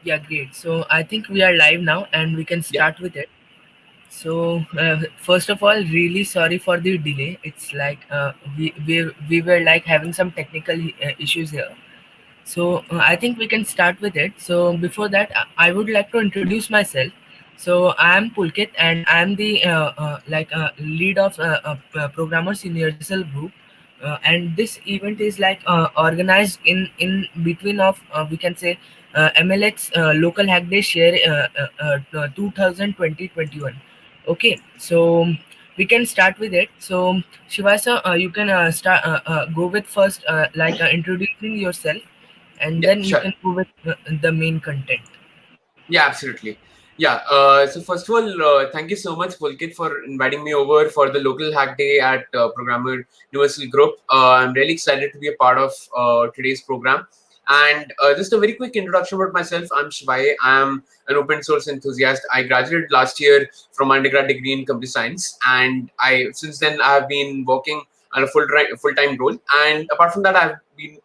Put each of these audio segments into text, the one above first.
Yeah, great. So I think we are live now and we can Yeah, start with it. So first of all, really sorry for the delay. It's like we were like having some technical issues here. So I think we can start with it. So before that, I would like to introduce myself. So I am Pulkit, and I am the lead of Programmers Universal Group. And this event is like organized in between of we can say MLX Local Hack Day Share 2020-21. Okay, so we can start with it. So Shivasa, you can go with first introducing yourself, and yeah, then you sure. can go with the main content. Yeah, absolutely. Yeah. So first of all, thank you so much, Pulkit, for inviting me over for the local hack day at Programmer Universal Group. I'm really excited to be a part of today's program. And just a very quick introduction about myself. I'm Shivay. I'm an open source enthusiast. I graduated last year from my undergrad degree in computer science, and I since then I have been working on a full time role. And apart from that, I've been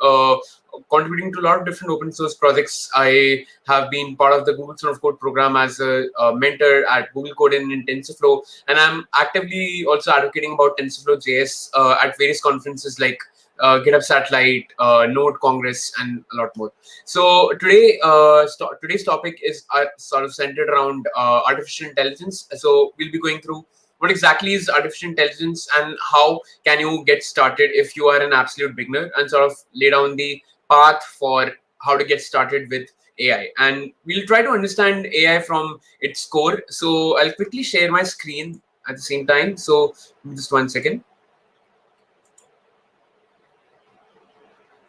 contributing to a lot of different open source projects. I have been part of the Google Son of Code program as a mentor at Google Code and in TensorFlow, and I'm actively also advocating about TensorFlow JS at various conferences like GitHub Satellite, Node Congress, and a lot more. So today's topic is sort of centered around artificial intelligence. So we'll be going through what exactly is artificial intelligence and how can you get started if you are an absolute beginner, and sort of lay down the path for how to get started with AI. And we'll try to understand AI from its core. So I'll quickly share my screen at the same time. So just 1 second.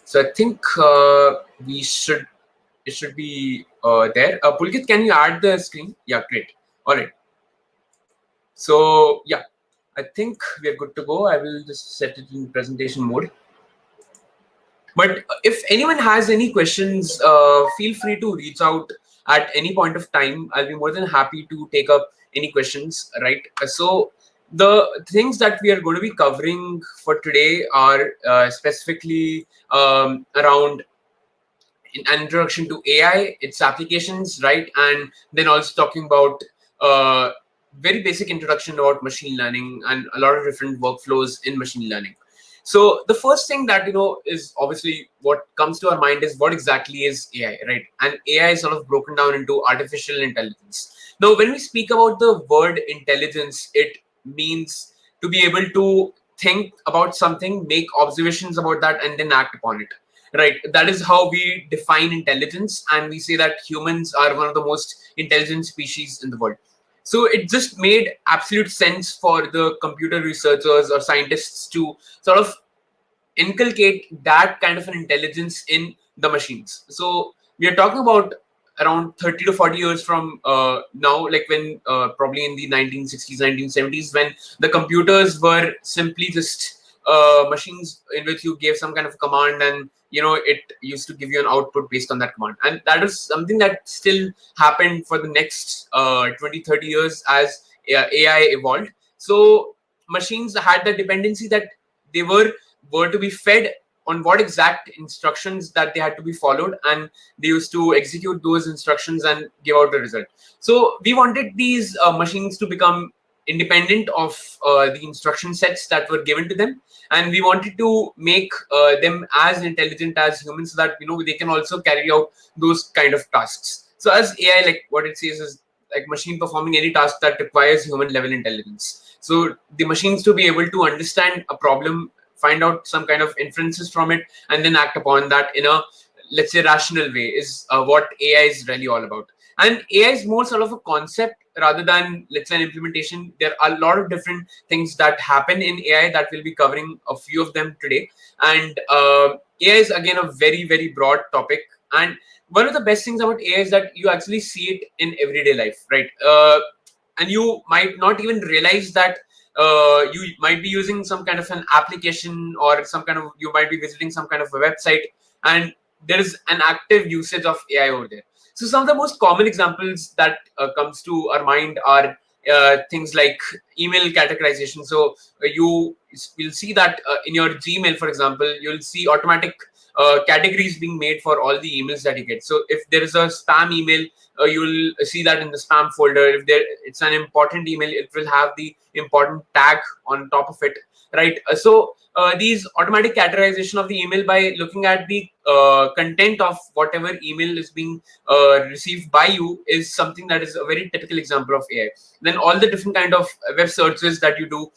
So I think we should it should be there. Pulkit, can you add the screen? Yeah, great. All right. So yeah, I think we are good to go. I will just set it in presentation mode. But if anyone has any questions, feel free to reach out at any point of time. I'll be more than happy to take up any questions, right? So the things that we are going to be covering for today are specifically around an introduction to AI, its applications, right? And then also talking about uh, very basic introduction about machine learning and a lot of different workflows in machine learning. So the first thing that is obviously what comes to our mind is what exactly is AI, right? And AI is sort of broken down into artificial intelligence. Now, when we speak about the word intelligence, it means to be able to think about something, make observations about that, and then act upon it, right? That is how we define intelligence, and we say that humans are one of the most intelligent species in the world. So it just made absolute sense for the computer researchers or scientists to sort of inculcate that kind of an intelligence in the machines. So we are talking about around 30 to 40 years from now, like when probably in the 1960s, 1970s, when the computers were simply just machines in which you gave some kind of command, and it used to give you an output based on that command. And that is something that still happened for the next 20, 30 years as AI evolved. So machines had the dependency that they were to be fed on what exact instructions that they had to be followed, and they used to execute those instructions and give out the result. So we wanted these machines to become independent of the instruction sets that were given to them, and we wanted to make them as intelligent as humans, so that they can also carry out those kind of tasks. So as AI, like what it says is like machine performing any task that requires human level intelligence. So the machines to be able to understand a problem, find out some kind of inferences from it, and then act upon that in a, let's say, rational way is what AI is really all about. And AI is more sort of a concept rather than, let's say, an implementation. There are a lot of different things that happen in AI that we'll be covering a few of them today. And AI is again a very, very broad topic. And one of the best things about AI is that you actually see it in everyday life, right? And you might not even realize that you might be using some kind of an application, or some kind of, you might be visiting some kind of a website, and there is an active usage of AI over there. So some of the most common examples that comes to our mind are things like email categorization. So you will see that in your Gmail, for example, you'll see automatic categories being made for all the emails that you get. So if there is a spam email, you'll see that in the spam folder. If there it's an important email, it will have the important tag on top of it, right? These automatic categorization of the email by looking at the content of whatever email is being received by you is something that is a very typical example of AI. Then all the different kind of web searches that you do,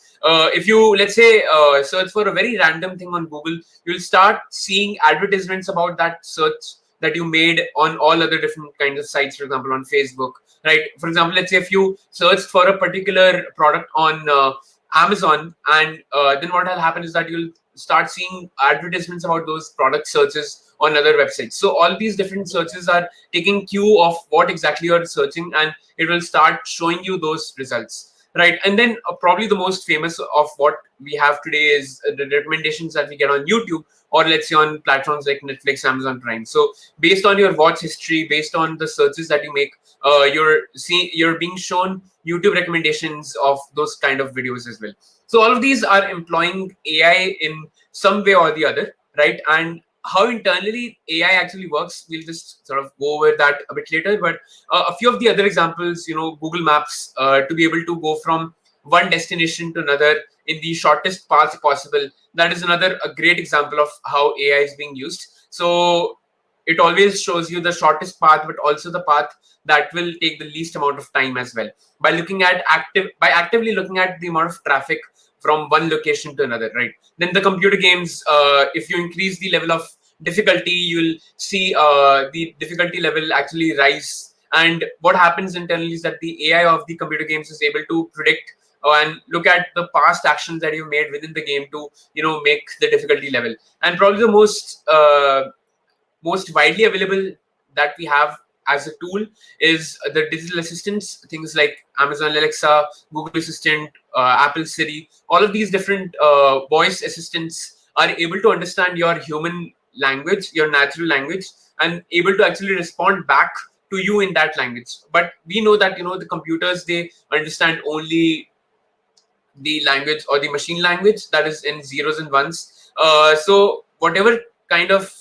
if you, let's say, search for a very random thing on Google, you'll start seeing advertisements about that search that you made on all other different kinds of sites, for example on Facebook, right? For example, let's say if you searched for a particular product on Amazon, and then what will happen is that you'll start seeing advertisements about those product searches on other websites. So all these different searches are taking cue of what exactly you're searching, and it will start showing you those results, right? And then probably the most famous of what we have today is the recommendations that we get on YouTube, or let's say on platforms like Netflix, Amazon Prime. So based on your watch history, based on the searches that you make, you're being shown YouTube recommendations of those kind of videos as well. So all of these are employing AI in some way or the other, right? And how internally AI actually works, we'll just sort of go over that a bit later. But a few of the other examples, Google Maps, to be able to go from one destination to another in the shortest path possible. That is another a great example of how AI is being used. So it always shows you the shortest path, but also the path that will take the least amount of time as well, by looking at actively looking at the amount of traffic from one location to another, right? Then the computer games, if you increase the level of difficulty, you'll see the difficulty level actually rise. And what happens internally is that the AI of the computer games is able to predict and look at the past actions that you've made within the game to make the difficulty level. And probably the most widely available that we have as a tool is the digital assistants, things like Amazon Alexa, Google Assistant, Apple Siri. All of these different voice assistants are able to understand your human language, your natural language, and able to actually respond back to you in that language. But we know that the computers, they understand only the language or the machine language that is in zeros and ones. So whatever kind of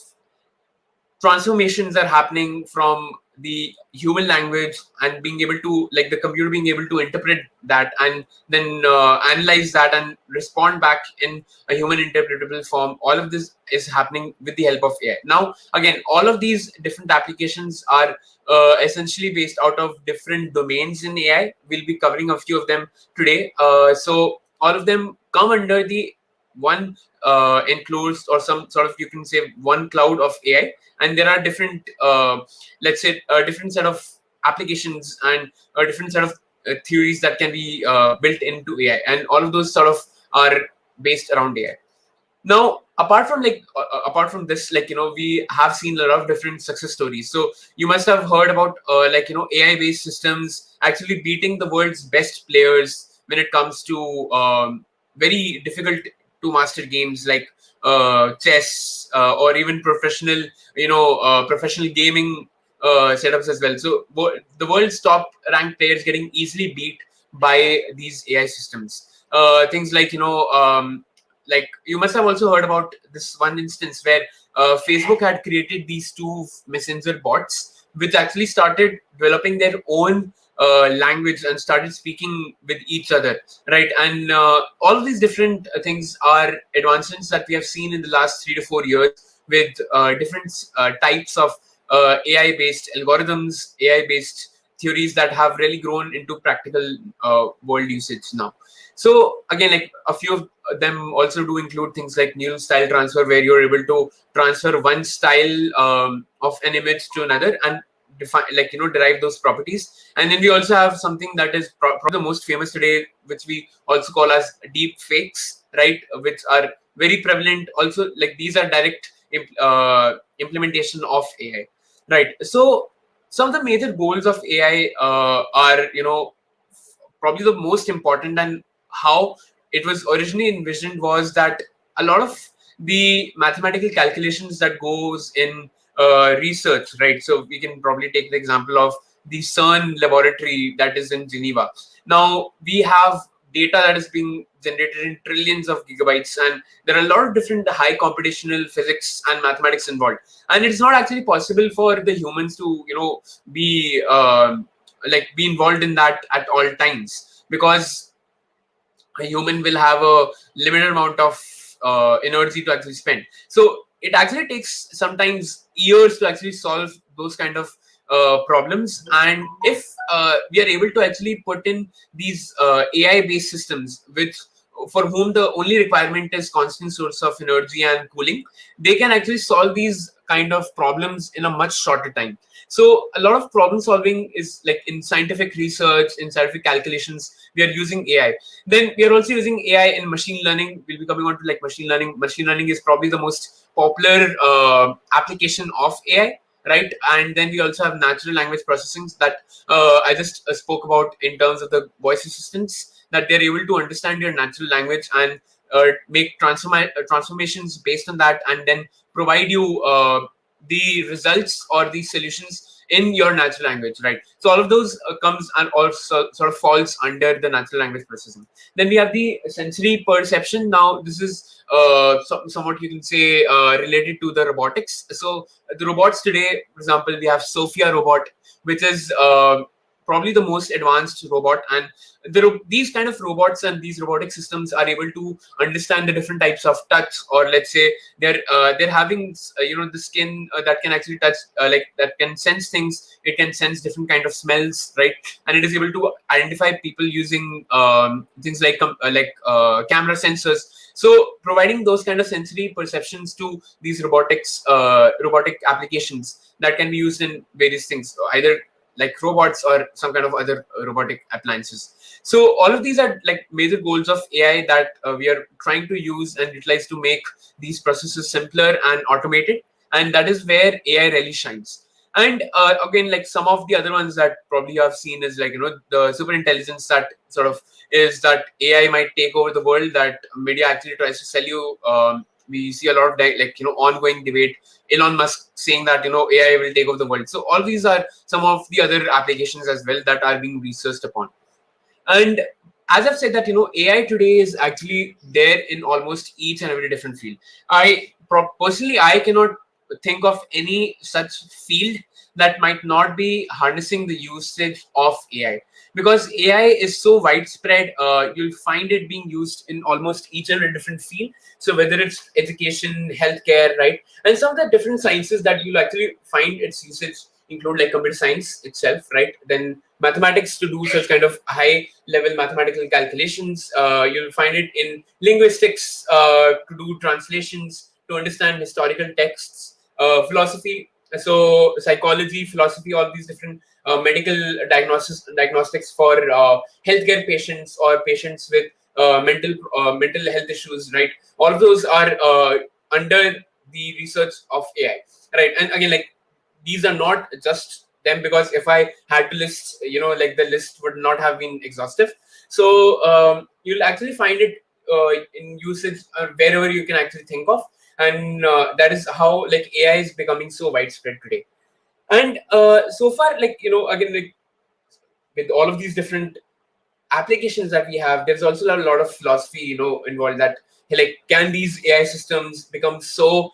transformations are happening from the human language and being able to, like, the computer being able to interpret that and then analyze that and respond back in a human interpretable form, all of this is happening with the help of AI. Now again, all of these different applications are essentially based out of different domains in AI. We'll be covering a few of them today. So all of them come under the one enclosed, or some sort of, you can say, one cloud of AI. And there are different, let's say, a different set of applications and a different set of theories that can be built into AI, and all of those sort of are based around AI. Now, apart from this, we have seen a lot of different success stories. So you must have heard about AI based systems actually beating the world's best players when it comes to very difficult to master games like chess, or even professional gaming setups as well. So the world's top ranked players getting easily beat by these AI systems. Things like you must have also heard about this one instance where Facebook had created these two messenger bots, which actually started developing their own language and started speaking with each other, right? And all of these different things are advancements that we have seen in the last 3 to 4 years with different types of AI-based algorithms, AI-based theories that have really grown into practical world usage now. So again, like, a few of them also do include things like neural style transfer, where you're able to transfer one style of an image to another and define, derive those properties. And then we also have something that is probably the most famous today, which we also call as deep fakes, right? Which are very prevalent. Also, like, these are direct implementation of AI, right? So some of the major goals of AI are, probably the most important, and how it was originally envisioned was that a lot of the mathematical calculations that goes in research, right? So we can probably take the example of the CERN laboratory that is in Geneva. Now we have data that is being generated in trillions of gigabytes, and there are a lot of different high computational physics and mathematics involved, and it's not actually possible for the humans to be like be involved in that at all times, because a human will have a limited amount of energy to actually spend. So it actually takes sometimes years to actually solve those kind of problems. And if we are able to actually put in these AI based systems, which for whom the only requirement is constant source of energy and cooling, they can actually solve these kind of problems in a much shorter time. So a lot of problem solving is like in scientific research, in scientific calculations, we are using AI. Then we are also using AI in machine learning. We'll be coming on to like machine learning. Machine learning is probably the most popular application of AI, right? And then we also have natural language processing that I just spoke about in terms of the voice assistants, that they're able to understand your natural language and make transformations based on that, and then provide you the results or the solutions in your natural language, right? So all of those comes and also sort of falls under the natural language processing. Then we have the sensory perception. Now this is somewhat, you can say, related to the robotics. So the robots today, for example, we have Sophia robot, which is probably the most advanced robot, and these kind of robots and these robotic systems are able to understand the different types of touch, or let's say they're having the skin that can actually touch, like that can sense things. It can sense different kind of smells, right? And it is able to identify people using things like camera sensors. So providing those kind of sensory perceptions to these robotic applications that can be used in various things, either like robots or some kind of other robotic appliances. So all of these are like major goals of AI that we are trying to use and utilize to make these processes simpler and automated, and that is where AI really shines. And again, like some of the other ones that probably you have seen is like the super intelligence that sort of is that AI might take over the world, that media actually tries to sell you. We see a lot of ongoing debate. Elon Musk saying that AI will take over the world. So all these are some of the other applications as well that are being researched upon. And as I've said that AI today is actually there in almost each and every different field. Personally, I cannot think of any such field that might not be harnessing the usage of AI, because AI is so widespread. You'll find it being used in almost each and every different field. So whether it's education, healthcare, right, and some of the different sciences that you'll actually find its usage include like computer science itself, right? Then mathematics to do such kind of high level mathematical calculations. You'll find it in linguistics to do translations, to understand historical texts, philosophy, so psychology, philosophy, all these different medical diagnostics for healthcare patients or patients with mental health issues, right? All of those are under the research of AI, right? And again, like these are not just them, because if I had to list, like the list would not have been exhaustive. So you'll actually find it in usage wherever you can actually think of, and that is how like AI is becoming so widespread today. And so far, like again, like with all of these different applications that we have, there's also a lot of philosophy involved, that hey, like can these AI systems become so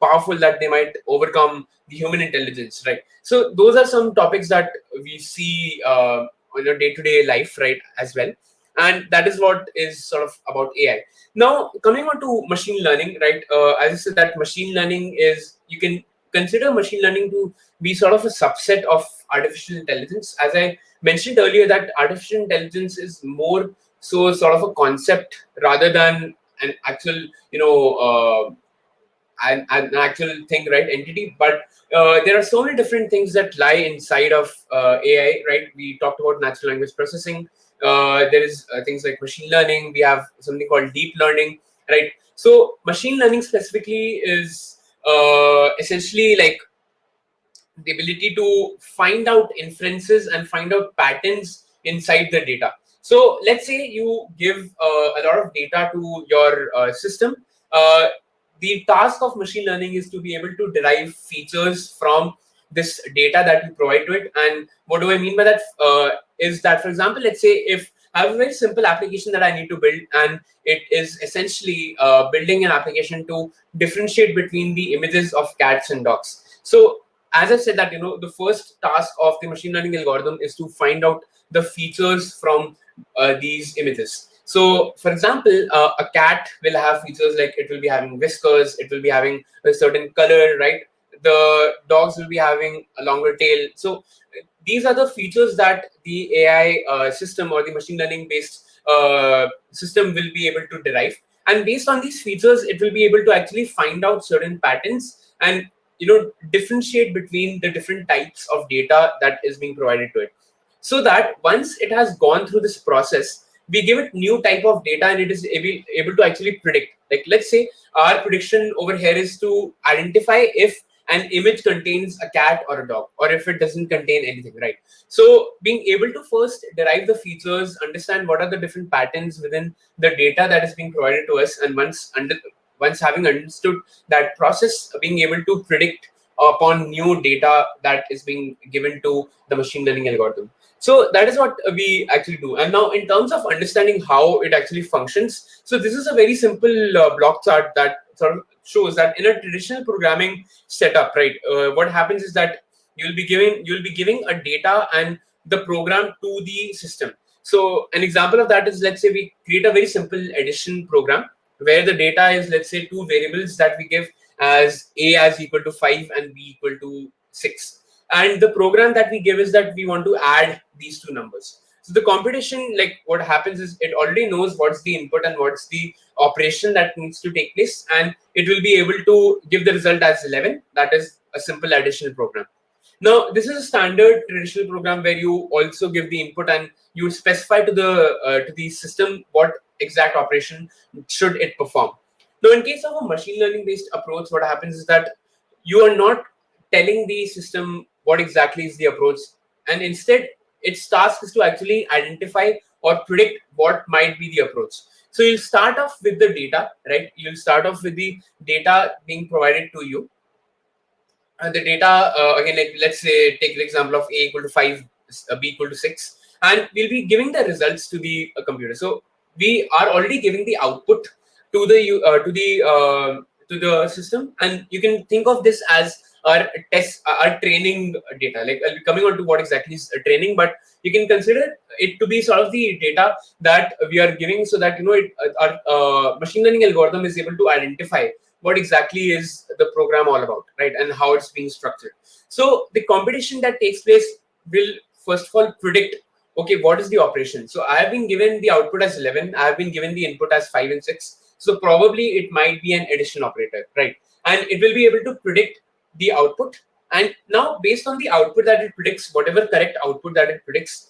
powerful that they might overcome the human intelligence, right? So those are some topics that we see on a day-to-day life, right, as well. And that is what is sort of about AI. Now coming on to machine learning, right? As I said, that machine learning is, you can consider machine learning to be sort of a subset of artificial intelligence. As I mentioned earlier, that artificial intelligence is more so sort of a concept rather than an actual an actual thing, right, entity. But there are so many different things that lie inside of AI, right? We talked about natural language processing. There is things like machine learning. We have something called deep learning, right? So machine learning specifically is essentially like the ability to find out inferences and find out patterns inside the data. So let's say you give a lot of data to your system. Uh, the task of machine learning is to be able to derive features from this data that you provide to it. And what do I mean by that? Is that, for example, let's say if I have a very simple application that I need to build, and it is essentially building an application to differentiate between the images of cats and dogs. So as I said that, the first task of the machine learning algorithm is to find out the features from these images. So for example, a cat will have features like it will be having whiskers, it will be having a certain color, right? The dogs will be having a longer tail. So these are the features that the AI system or the machine learning based system will be able to derive. And based on these features, it will be able to actually find out certain patterns and differentiate between the different types of data that is being provided to it. So that once it has gone through this process, we give it new type of data and it is able to actually predict. Like let's say our prediction over here is to identify if an image contains a cat or a dog, or if it doesn't contain anything, right? So being able to first derive the features, understand what are the different patterns within the data that is being provided to us, and once having understood that process, being able to predict upon new data that is being given to the machine learning algorithm. So that is what we actually do. And now in terms of understanding how it actually functions, so this is a very simple block chart that sort of shows that in a traditional programming setup, right, what happens is that you'll be giving a data and the program to the system. So an example of that is, let's say we create a very simple addition program where the data is, let's say, two variables that we give as a as equal to 5 and b equal to 6, and the program that we give is that we want to add these two numbers. So the computation, like what happens is it already knows what's the input and what's the operation that needs to take place, and it will be able to give the result as 11. That is a simple additional program. Now, this is a standard traditional program where you also give the input and you specify to the system what exact operation should it perform. Now, in case of a machine learning based approach, what happens is that you are not telling the system what exactly is the approach, and instead its task is to actually identify or predict what might be the approach. So you'll start off with the data, right? You'll start off with the data being provided to you. And the data, again, like let's say take the example of a equal to 5, b equal to 6, and we'll be giving the results to the computer. So we are already giving the output to the system, and you can think of this as our test, our training data. Like I'll be coming on to what exactly is training, but you can consider it to be sort of the data that we are giving, so that our machine learning algorithm is able to identify what exactly is the program all about, right, and how it's being structured. So the competition that takes place will first of all predict, okay, what is the operation. So I have been given the output as 11, I have been given the input as 5 and 6, so probably it might be an addition operator, right? And it will be able to predict the output, and now based on the output that it predicts, whatever correct output that it predicts,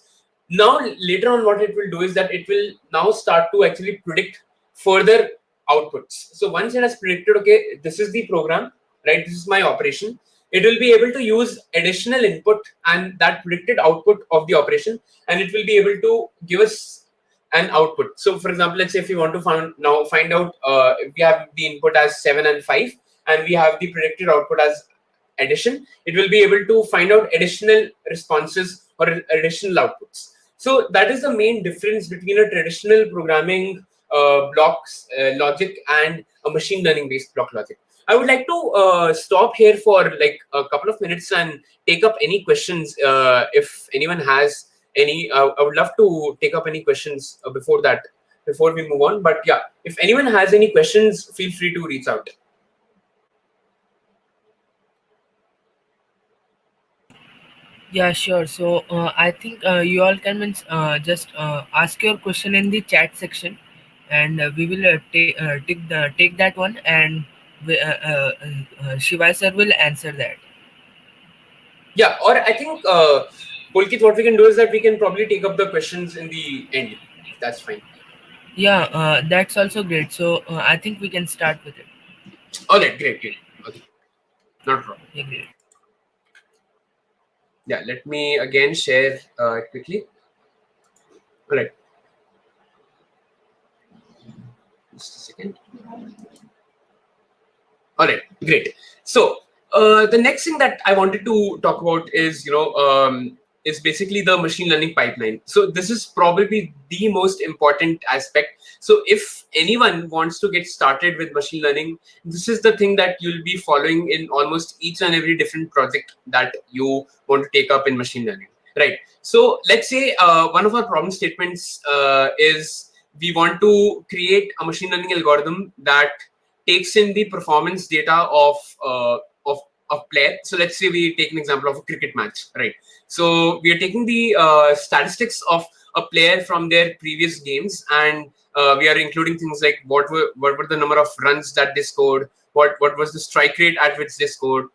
now later on what it will do is that it will now start to actually predict further outputs. So once it has predicted, okay, this is the program, right, this is my operation, it will be able to use additional input and that predicted output of the operation, and it will be able to give us an output. So for example, let's say if we want to find out if we have the input as 7 and 5 and we have the predicted output as addition, it will be able to find out additional responses or additional outputs. So that is the main difference between a traditional programming blocks logic and a machine learning based block logic. I would like to stop here for like a couple of minutes and take up any questions if anyone has any. I would love to take up any questions before we move on. But yeah, if anyone has any questions, feel free to reach out. Yeah, sure. So I think you all can just ask your question in the chat section, and we will take that one, and Shivai sir will answer that. Yeah, or I think Pulkit, what we can do is that we can probably take up the questions in the end, if that's fine. Yeah, that's also great. So I think we can start with it. All right, great, great. Okay, not a problem. Yeah, great. Yeah, let me again share quickly. All right, just a second. All right, great. So the next thing that I wanted to talk about is, is basically the machine learning pipeline. So this is probably the most important aspect. So if anyone wants to get started with machine learning, this is the thing that you'll be following in almost each and every different project that you want to take up in machine learning, right? So let's say one of our problem statements is we want to create a machine learning algorithm that takes in the performance data of a player. So let's say we take an example of a cricket match, right? So we are taking the statistics of a player from their previous games, and we are including things like what were the number of runs that they scored, what was the strike rate at which they scored,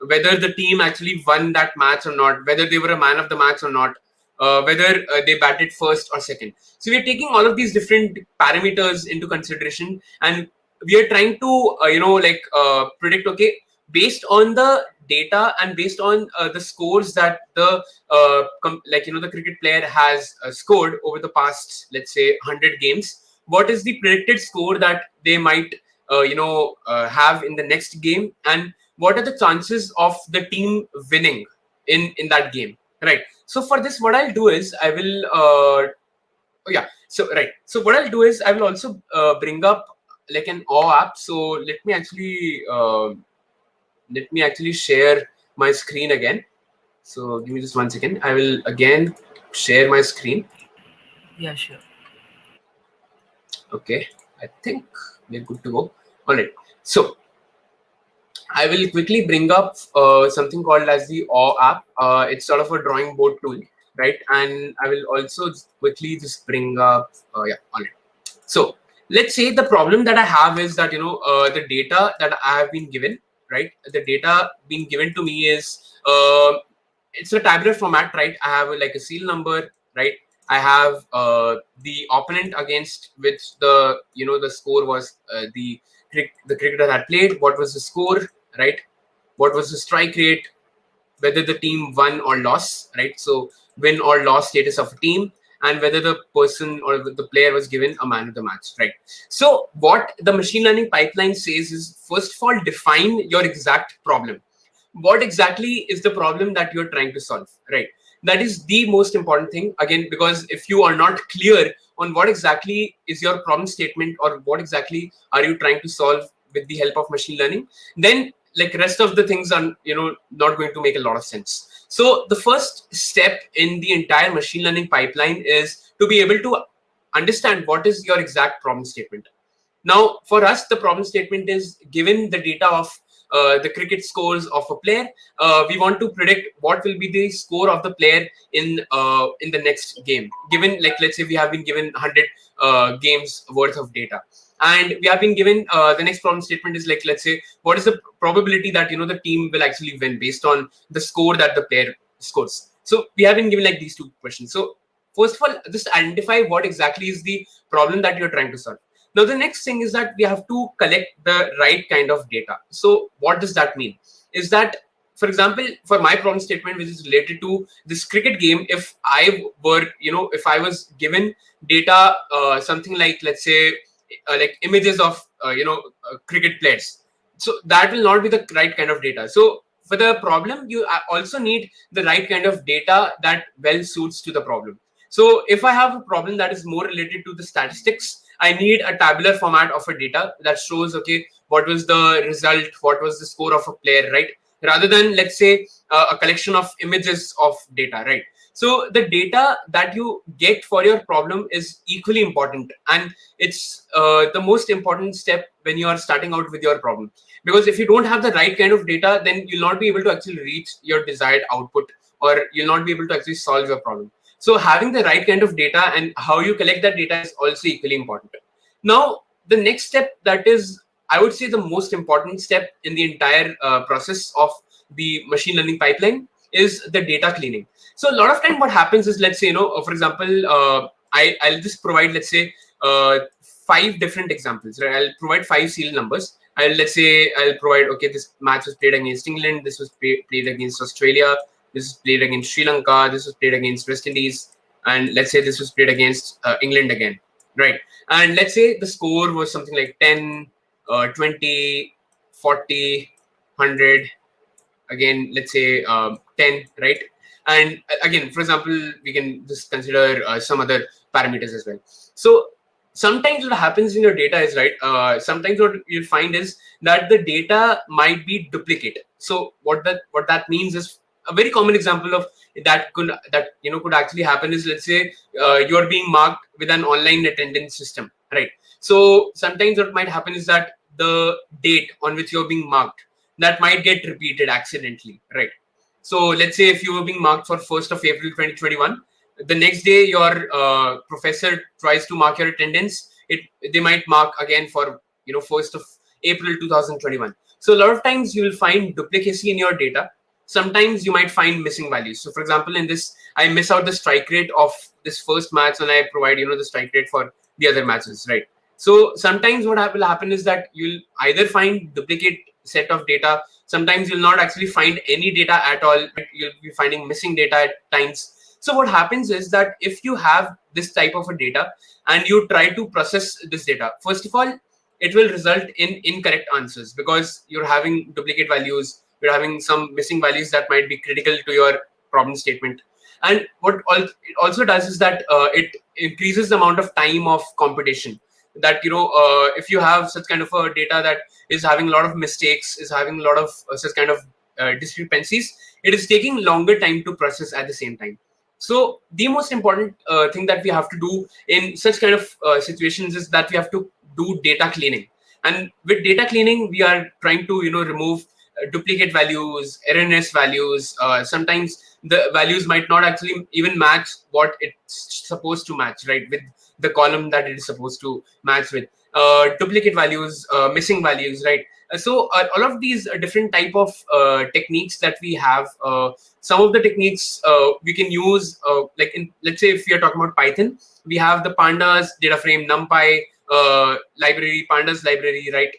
whether the team actually won that match or not, whether they were a man of the match or not, whether they batted first or second. So we're taking all of these different parameters into consideration, and we are trying to predict, okay, based on the data and based on the scores that the cricket player has scored over the past, let's say, 100 games, what is the predicted score that they might have in the next game, and what are the chances of the team winning in that game, right? So for this, what I'll do is I will oh yeah, so right, so what I'll do is I will also bring up like an awe app. So let me actually share my screen again. So give me just 1 second. I will again share my screen. Yeah, sure. Okay, I think we're good to go. All right. So I will quickly bring up something called as the awe app. It's sort of a drawing board tool, right? And I will also quickly just bring up yeah, all right. So let's say the problem that I have is that the data that I have been given, right? The data being given to me is it's a tabular format, right? I have like a serial number, right? I have the opponent against which the score was the cricketer had played. What was the score, right? What was the strike rate? Whether the team won or lost, right? So win or loss status of a team, and whether the person or the player was given a man of the match, right? So what the machine learning pipeline says is, first of all, define your exact problem. What exactly is the problem that you're trying to solve, right? That is the most important thing, again, because if you are not clear on what exactly is your problem statement or what exactly are you trying to solve with the help of machine learning, then like rest of the things are not going to make a lot of sense. So the first step in the entire machine learning pipeline is to be able to understand what is your exact problem statement. Now, for us, the problem statement is, given the data of the cricket scores of a player, we want to predict what will be the score of the player in the next game. Given, like, let's say we have been given 100 games worth of data, and we have been given the next problem statement is like, let's say, what is the probability that the team will actually win based on the score that the player scores. So we have been given like these two questions. So first of all, just identify what exactly is the problem that you're trying to solve. Now, the next thing is that we have to collect the right kind of data. So what does that mean? Is that, for example, for my problem statement, which is related to this cricket game, if if I was given data, something like, let's say, like images of, cricket players. So that will not be the right kind of data. So for the problem, you also need the right kind of data that well suits to the problem. So if I have a problem that is more related to the statistics, I need a tabular format of a data that shows, okay, what was the result, what was the score of a player, right? Rather than, let's say, a collection of images of data, right? So the data that you get for your problem is equally important, and it's the most important step when you are starting out with your problem. Because if you don't have the right kind of data, then you'll not be able to actually reach your desired output, or you'll not be able to actually solve your problem. So having the right kind of data and how you collect that data is also equally important. Now, the next step, that is, I would say, the most important step in the entire process of the machine learning pipeline, is the data cleaning. So a lot of time what happens is, let's say, for example, I'll just provide, let's say, 5 different examples, right? I'll provide 5 serial numbers. Let's say I'll provide, okay, this match was played against England, this was played against Australia, this was played against Sri Lanka, this was played against West Indies, and let's say this was played against England again, right? And let's say the score was something like 10, 20, 40, 100, again, let's say 10, right? And again, for example, we can just consider some other parameters as well. So sometimes what happens in your data is, right, sometimes what you'll find is that the data might be duplicate. So what that means is, a very common example of that could actually happen is, let's say you're being marked with an online attendance system, right? So sometimes what might happen is that the date on which you're being marked, that might get repeated accidentally, right? So let's say if you were being marked for 1st of April 2021, the next day your professor tries to mark your attendance, they might mark again for 1st of April 2021. So a lot of times you will find duplicacy in your data. Sometimes you might find missing values. So for example, in this, I miss out the strike rate of this first match and I provide the strike rate for the other matches, right? So sometimes what will happen is that you'll either find duplicate set of data. Sometimes you'll not actually find any data at all. You'll be finding missing data at times. So what happens is that if you have this type of a data and you try to process this data, first of all, it will result in incorrect answers because you're having duplicate values, you're having some missing values that might be critical to your problem statement. And it also does is that it increases the amount of time of computation. That if you have such kind of a data that is having a lot of mistakes, is having a lot of such kind of discrepancies, it is taking longer time to process at the same time. So the most important thing that we have to do in such kind of situations is that we have to do data cleaning. And with data cleaning, we are trying to remove duplicate values, erroneous values. Sometimes the values might not actually even match what it's supposed to match, right, with the column that it is supposed to match with. Duplicate values, missing values, right? So all of these different type of techniques that we have. Some of the techniques we can use, like let's say if we are talking about Python, we have the pandas data frame, NumPy library, pandas library, right?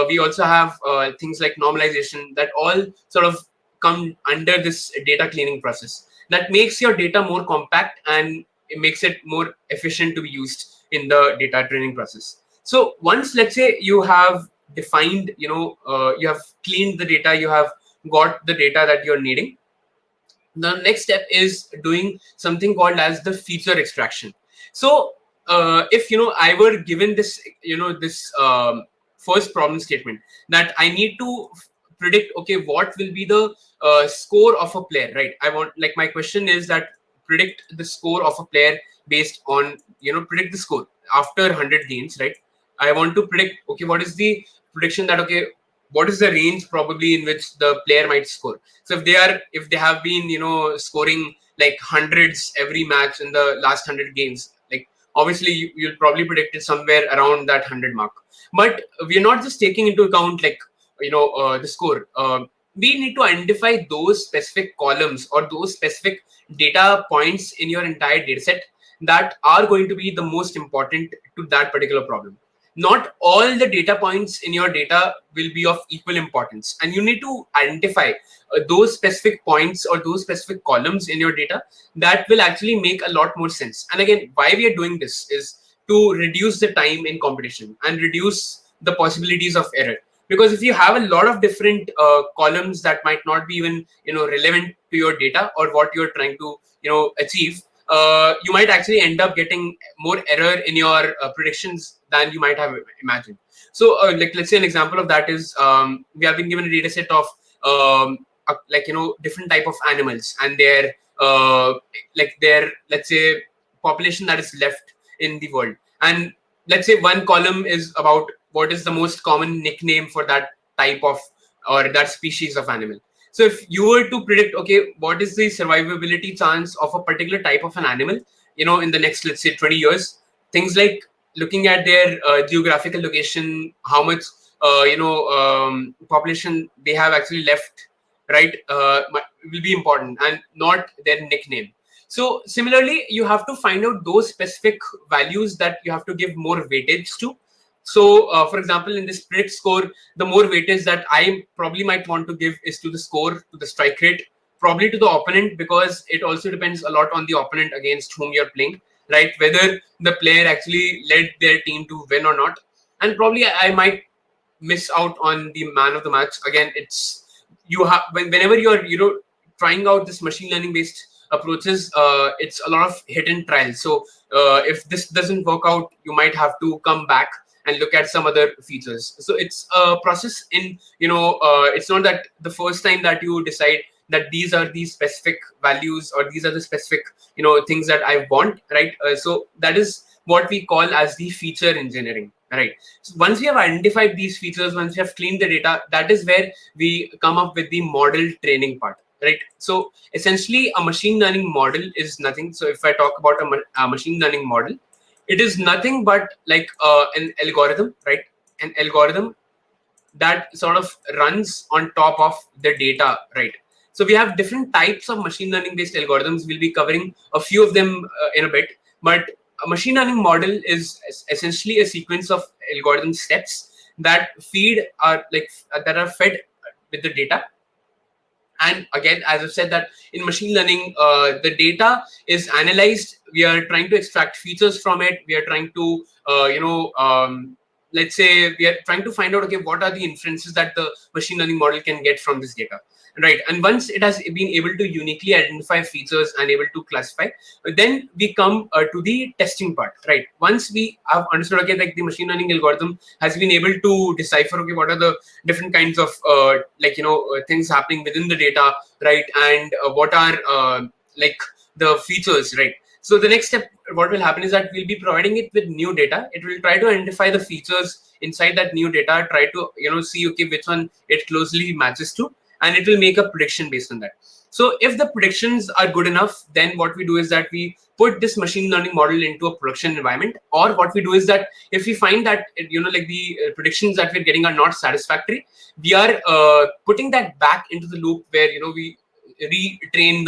We also have things like normalization that all sort of come under this data cleaning process that makes your data more compact and it makes it more efficient to be used in the data training process. So once, let's say, you have defined, you have cleaned the data, you have got the data that you're needing, the next step is doing something called as the feature extraction. So if I were given this first problem statement that I need to predict, okay, what will be the score of a player, right? I want, like, my question is that predict the score of a player based on predict the score after 100 games, right? I want to predict, okay, what is the prediction that, okay, what is the range probably in which the player might score. So if they have been scoring like hundreds every match in the last 100 games, like, obviously you'll probably predict it somewhere around that 100 mark. But we're not just taking into account, like, the score. We need to identify those specific columns or those specific data points in your entire data set that are going to be the most important to that particular problem. Not all the data points in your data will be of equal importance, and you need to identify those specific points or those specific columns in your data that will actually make a lot more sense. And again, why we are doing this is to reduce the time in competition and reduce the possibilities of error. Because if you have a lot of different columns that might not be even relevant to your data or what you're trying to achieve, you might actually end up getting more error in your predictions than you might have imagined. So like, let's say an example of that is, we have been given a data set of different type of animals and their let's say population that is left in the world. And let's say one column is about what is the most common nickname for that type of or that species of animal. So if you were to predict, okay, what is the survivability chance of a particular type of an animal, in the next, let's say, 20 years, things like looking at their geographical location, how much, population they have actually left, right, will be important and not their nickname. So similarly, you have to find out those specific values that you have to give more weightage to. So, for example, in this predict score, the more weightage that I probably might want to give is to the score, to the strike rate, probably to the opponent, because it also depends a lot on the opponent against whom you're playing, right? Whether the player actually led their team to win or not. And probably I might miss out on the man of the match. Again, it's you have whenever you're trying out this machine learning based approaches, it's a lot of hit and trial. So if this doesn't work out, you might have to come back and look at some other features. So it's a process in, it's not that the first time that you decide that these are the specific values or these are the specific things that I want, right? So that is what we call as the feature engineering, right? So once we have identified these features, once we have cleaned the data, that is where we come up with the model training part, right? So essentially a machine learning model is nothing. So if I talk about a machine learning model, it is nothing but like an algorithm, right? An algorithm that sort of runs on top of the data, right? So we have different types of machine learning based algorithms. We'll be covering a few of them in a bit, but a machine learning model is essentially a sequence of algorithm steps that feed are like that are fed with the data. And again, as I've said, that in machine learning, the data is analyzed. We are trying to extract features from it. We are trying to, let's say, we are trying to find out, okay, what are the inferences that the machine learning model can get from this data, right? And once it has been able to uniquely identify features and able to classify, then we come to the testing part, right? Once we have understood, okay, like the machine learning algorithm has been able to decipher, okay, what are the different kinds of things happening within the data, right? And what are like the features, right? So the next step, what will happen is that we'll be providing it with new data. It will try to identify the features inside that new data, try to see, okay, which one it closely matches to, and it will make a prediction based on that. So if the predictions are good enough, then what we do is that we put this machine learning model into a production environment. Or what we do is that if we find that like the predictions that we're getting are not satisfactory, we are putting that back into the loop where we retrain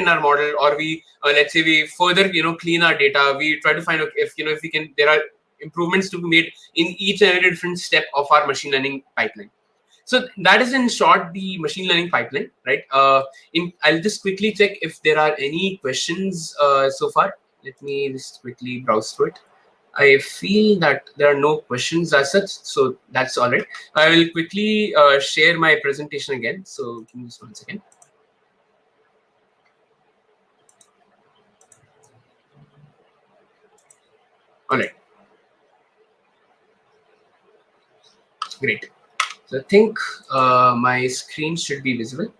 our model, or we let's say we further clean our data. We try to find out if we can, there are improvements to be made in each and every different step of our machine learning pipeline. So that is in short the machine learning pipeline, right? I'll just quickly check if there are any questions so far. Let me just quickly browse through it. I feel that there are no questions as such, so that's all right. I will quickly share my presentation again. So give me just 1 second. All right. Great. So I think my screen should be visible.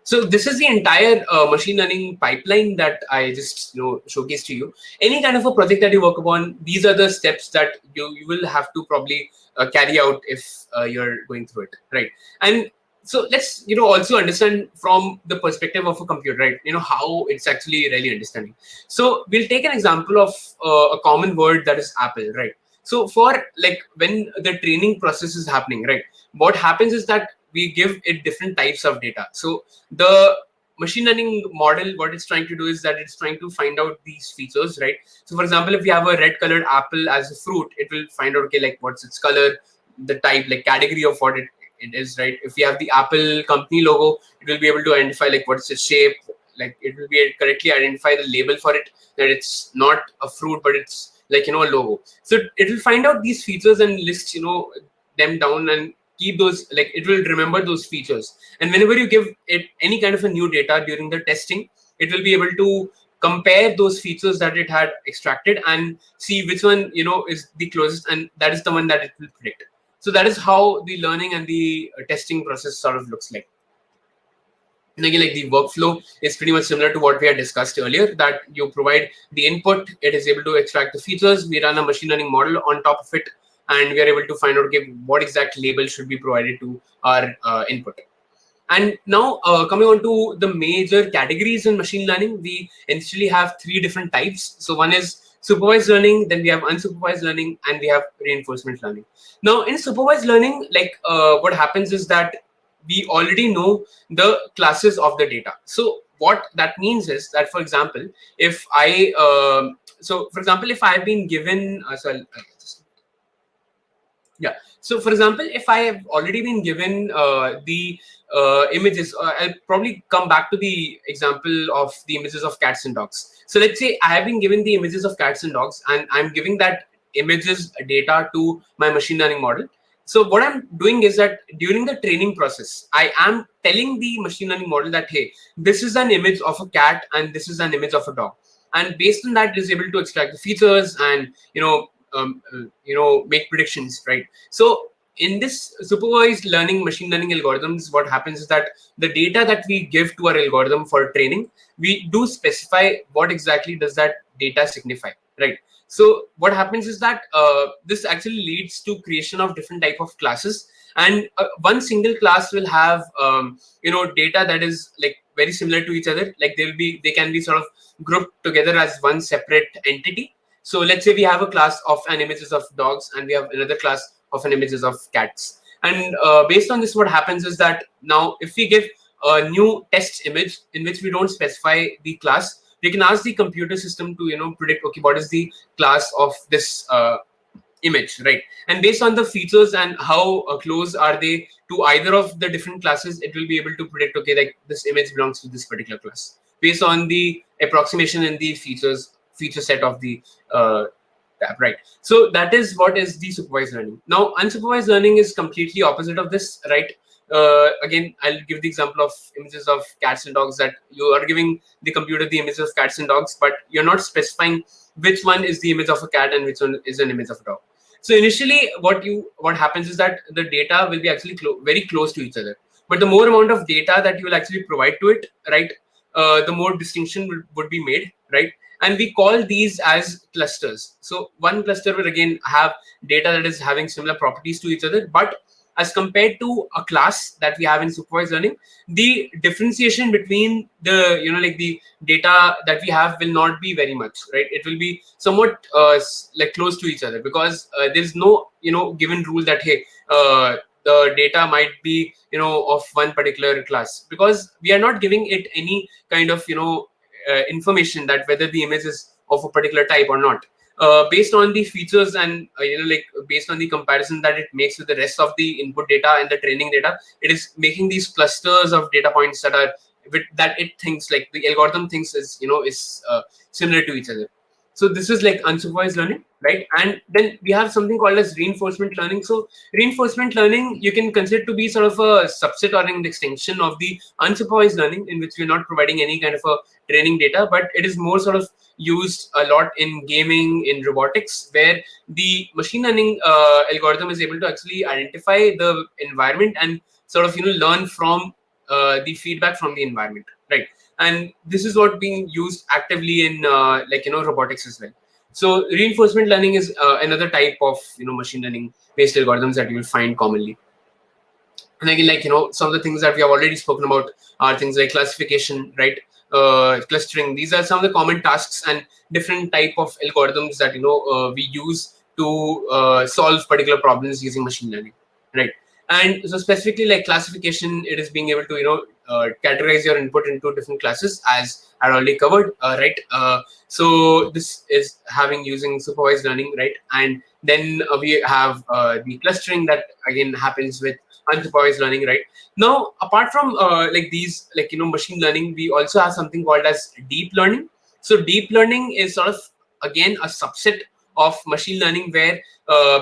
So this is the entire machine learning pipeline that I just showcased to you. Any kind of a project that you work upon, these are the steps that you will have to probably carry out if you're going through it, right? And so let's also understand from the perspective of a computer, right? How it's actually really understanding. So we'll take an example of a common word, that is Apple, right? So for like when the training process is happening, right, what happens is that we give it different types of data. So the machine learning model, what it's trying to do is that it's trying to find out these features, right? So for example, if you have a red colored apple as a fruit, it will find out, okay, like what's its color, the type, like category of what it is, right? If you have the Apple company logo, it will be able to identify like what's its shape, like it will be correctly identify the label for it, that it's not a fruit but it's like a logo. So it will find out these features and list them down and keep those, like it will remember those features. And whenever you give it any kind of a new data during the testing, it will be able to compare those features that it had extracted and see which one is the closest, and that is the one that it will predict. So that is how the learning and the testing process sort of looks like. And again, like the workflow is pretty much similar to what we had discussed earlier, that you provide the input, it is able to extract the features, we run a machine learning model on top of it, and we are able to find out, okay, what exact label should be provided to our input. And now coming on to the major categories in machine learning, we essentially have 3 different types. So one is supervised learning, then we have unsupervised learning, and we have reinforcement learning. Now in supervised learning, like what happens is that we already know the classes of the data. So what that means is that, for example, if I if I've been given so for example, if I have already been given the images, I'll probably come back to the example of the images of cats and dogs. So let's say I have been given the images of cats and dogs, and I'm giving that images data to my machine learning model. So what I'm doing is that during the training process, I am telling the machine learning model that, hey, this is an image of a cat and this is an image of a dog, and based on that, it is able to extract the features and make predictions, right? So in this supervised learning machine learning algorithms, what happens is that the data that we give to our algorithm for training, we do specify what exactly does that data signify, right? So what happens is that this actually leads to creation of different type of classes, and one single class will have data that is like very similar to each other. Like they can be sort of grouped together as one separate entity. So let's say we have a class of an images of dogs and we have another class of an images of cats. And based on this, what happens is that now if we give a new test image in which we don't specify the class, we can ask the computer system to predict, okay, what is the class of this image, right? And based on the features and how close are they to either of the different classes, it will be able to predict, okay, like this image belongs to this particular class based on the approximation in the feature set of the tab, right? So that is what is the supervised learning. Now unsupervised learning is completely opposite of this, right? Again, I'll give the example of images of cats and dogs, that you are giving the computer the images of cats and dogs, but you're not specifying which one is the image of a cat and which one is an image of a dog. So initially, what happens is that the data will be actually very close to each other. But the more amount of data that you will actually provide to it, right, the more distinction would be made, right? And we call these as clusters. So one cluster will again have data that is having similar properties to each other, but as compared to a class that we have in supervised learning, the differentiation between the the data that we have will not be very much, right? It will be somewhat like close to each other, because there's no given rule that, hey, the data might be of one particular class, because we are not giving it any kind of information that whether the image is of a particular type or not. Based on the features and based on the comparison that it makes with the rest of the input data and the training data, it is making these clusters of data points that are that it thinks, like the algorithm thinks is similar to each other. So this is like unsupervised learning, right? And then we have something called as reinforcement learning. So reinforcement learning you can consider to be sort of a subset or an extension of the unsupervised learning, in which we're not providing any kind of a training data, but it is more sort of used a lot in gaming, in robotics, where the machine learning algorithm is able to actually identify the environment and sort of learn from the feedback from the environment, right? And this is what being used actively in robotics as well. So reinforcement learning is another type of machine learning based algorithms that you will find commonly. And again, some of the things that we have already spoken about are things like classification, right? Clustering. These are some of the common tasks and different type of algorithms that we use to solve particular problems using machine learning, right? And so specifically like classification, it is being able to categorize your input into different classes, as I already covered, right? So this is having using supervised learning, right? And then we have the clustering that again happens with unsupervised learning, right? Now apart from these machine learning, we also have something called as deep learning. So deep learning is sort of again a subset of machine learning, where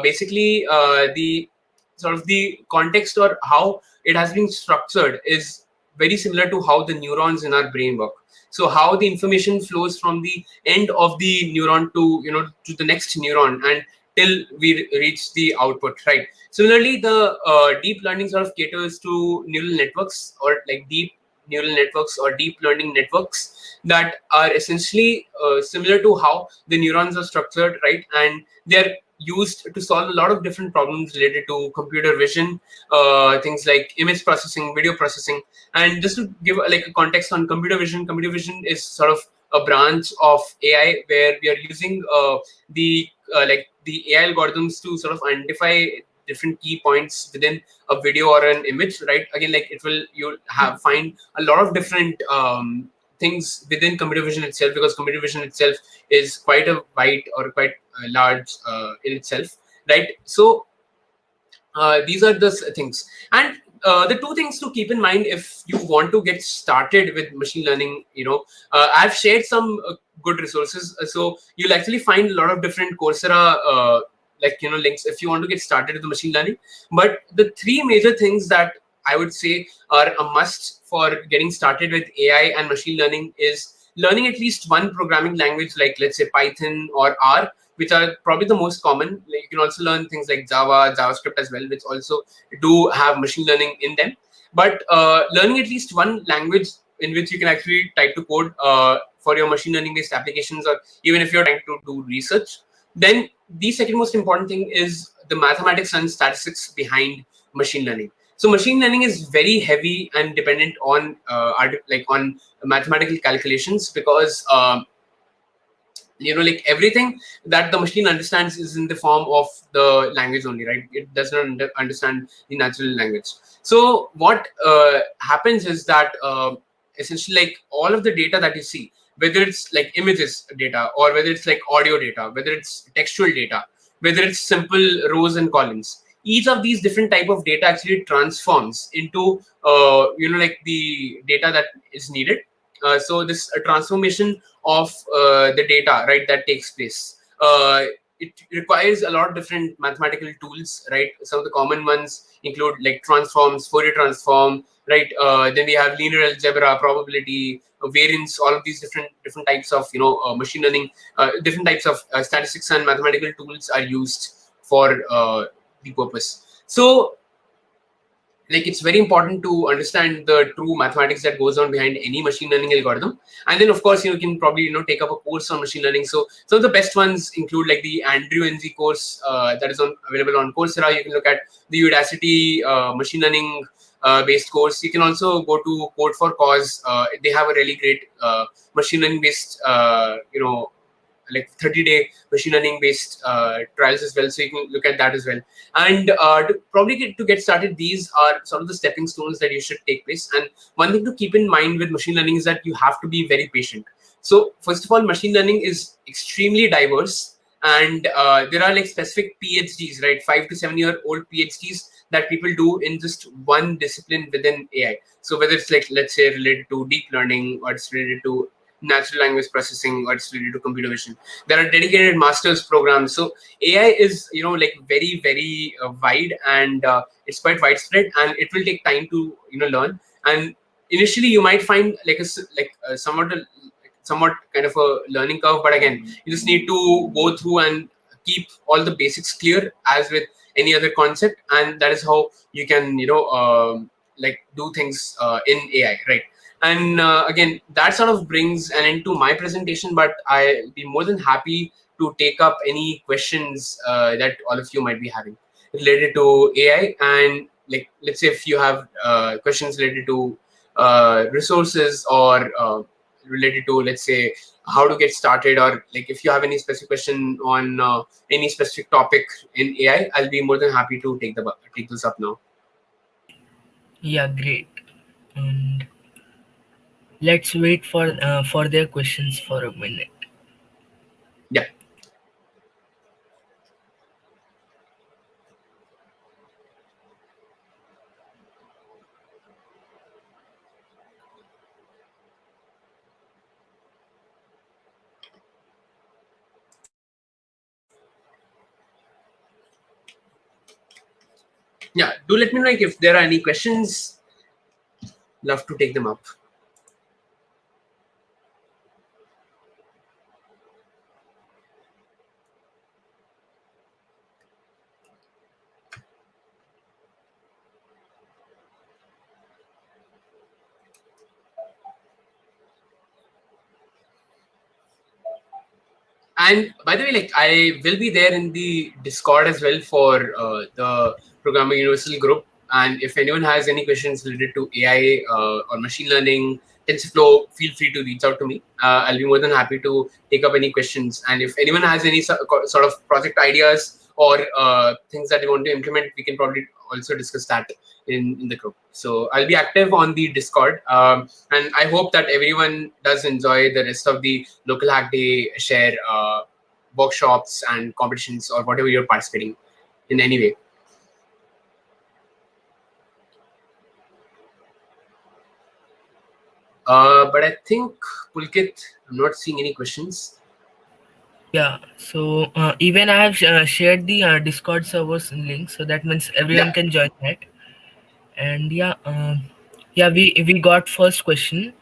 basically the sort of the context or how it has been structured is very similar to how the neurons in our brain work. So how the information flows from the end of the neuron to to the next neuron, and till we reach the output, right? Similarly, the deep learning sort of caters to neural networks, or like deep neural networks or deep learning networks, that are essentially similar to how the neurons are structured, right? And they're used to solve a lot of different problems related to computer vision, things like image processing, video processing. And just to give like a context on computer vision is sort of a branch of AI where we are using the AI algorithms to sort of identify different key points within a video or an image, right? Again, like it will you have find a lot of different things within computer vision itself, because computer vision itself is quite a wide or quite large in itself, right? So these are the things. And the two things to keep in mind if you want to get started with machine learning, I've shared some good resources. So you'll actually find a lot of different Coursera like links if you want to get started with the machine learning. But the three major things that I would say are a must for getting started with AI and machine learning is learning at least one programming language, like let's say Python or R, which are probably the most common. Like, you can also learn things like Java, JavaScript as well, which also do have machine learning in them. But learning at least one language in which you can actually type to code for your machine learning based applications, or even if you're trying to do research, then the second most important thing is the mathematics and statistics behind machine learning. So machine learning is very heavy and dependent on like on mathematical calculations, because like everything that the machine understands is in the form of the language only, right? It does not understand the natural language. So what happens is that essentially, like, all of the data that you see, whether it's like images data, or whether it's like audio data, whether it's textual data, whether it's simple rows and columns, each of these different type of data actually transforms into like the data that is needed. So this transformation of the data, right, that takes place, it requires a lot of different mathematical tools, right? Some of the common ones include like transforms, Fourier transform, right? Then we have linear algebra, probability, variance. All of these different types of machine learning, different types of statistics and mathematical tools are used for the purpose. So, like, it's very important to understand the true mathematics that goes on behind any machine learning algorithm. And then, of course, you can probably take up a course on machine learning. So some of the best ones include like the Andrew NZ course that is available on Coursera. You can look at the Udacity machine learning based course. You can also go to Code for Cause. They have a really great machine learning based like 30-day machine learning based trials as well, so you can look at that as well. And to get started, these are sort of the stepping stones that you should take place. And one thing to keep in mind with machine learning is that you have to be very patient. So first of all, machine learning is extremely diverse, and there are like specific PhDs, right? 5 to 7 year old PhDs that people do in just one discipline within AI. So whether it's like, let's say, related to deep learning, or it's related to natural language processing, or it's related to computer vision, there are dedicated master's programs. So AI is like very very wide, and it's quite widespread, and it will take time to learn. And initially you might find like somewhat kind of a learning curve, but again, you just need to go through and keep all the basics clear as with any other concept, and that is how you can like do things in AI, right? And again, that sort of brings an end to my presentation, but I'll be more than happy to take up any questions that all of you might be having related to AI. And like, let's say if you have questions related to resources, or related to, let's say, how to get started, or like if you have any specific question on any specific topic in AI, I'll be more than happy to take those up now. Yeah, great. And let's wait for their questions for a minute. Yeah. Yeah, do let me know, like, if there are any questions. Love to take them up. And by the way, like, I will be there in the Discord as well for the Programming Universal group. And if anyone has any questions related to AI or machine learning, TensorFlow, feel free to reach out to me. I'll be more than happy to take up any questions. And if anyone has any sort of project ideas or things that they want to implement, we can probably also discuss that in the group. So I'll be active on the Discord. And I hope that everyone does enjoy the rest of the local hack day share workshops and competitions, or whatever you're participating in any way. But I think, Pulkit, I'm not seeing any questions. Yeah, so even I have shared the Discord servers link, so that means Yeah. everyone can join that. And yeah, yeah, we got first question.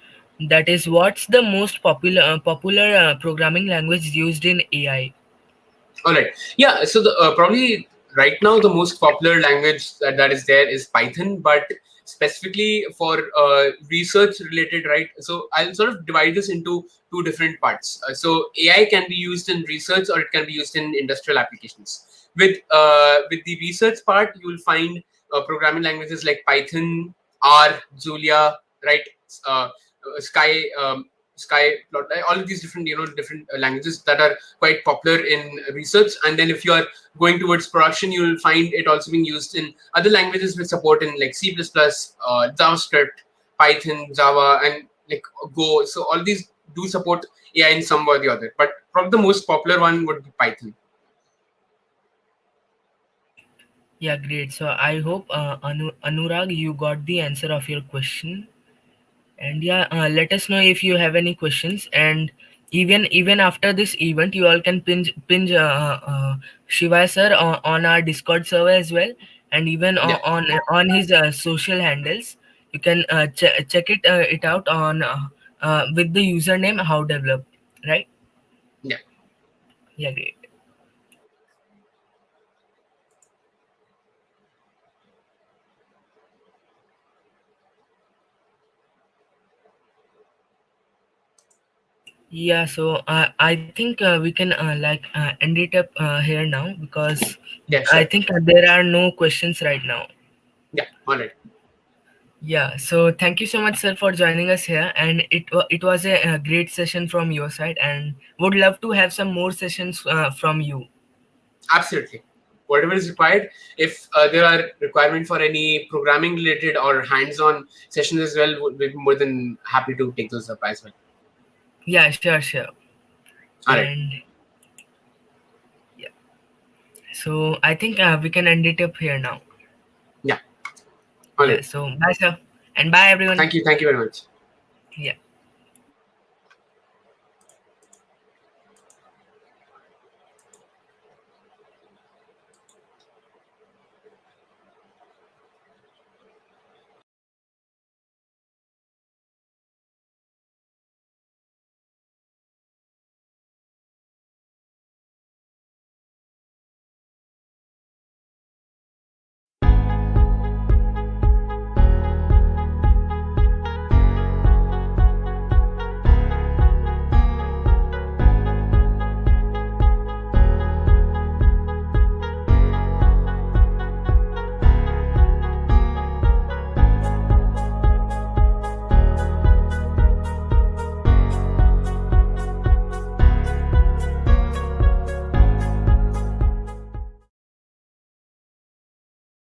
That is, what's the most popular programming language used in AI? All right. Yeah. So the probably right now the most popular language that is there is Python, but specifically for research related, right? So I'll sort of divide this into two different parts. So AI can be used in research or it can be used in industrial applications. With the research part, you will find programming languages like Python, R, Julia, right? Uh, Sky. Sky plot, all of these different different languages that are quite popular in research. And then if you are going towards production, you will find it also being used in other languages with support in like C++, JavaScript, Python, Java, and like Go. So all these do support AI in some way or the other, but probably the most popular one would be Python. Yeah, great. So I hope Anurag, you got the answer of your question. And yeah, let us know if you have any questions. And even after this event, you all can pinch Shiva sir on our Discord server as well, and even Yeah, on his social handles. You can check it out on with the username how develop, right? yeah. Yeah, great. Yeah, so I think we can end it up here now, because Yeah, I sure. think there are no questions right now. Yeah, all right. Yeah, so thank you so much, sir, for joining us here, and it was a great session from your side, and would love to have some more sessions from you. Absolutely. Whatever is required. If there are requirement for any programming related or hands-on sessions as well, would be more than happy to take those up as well. Yeah, sure, sure. All right. And yeah, so I think we can end it up here now. Yeah. All Yeah, right. so bye, sir, and bye, everyone. Thank you. Thank you very much. Yeah.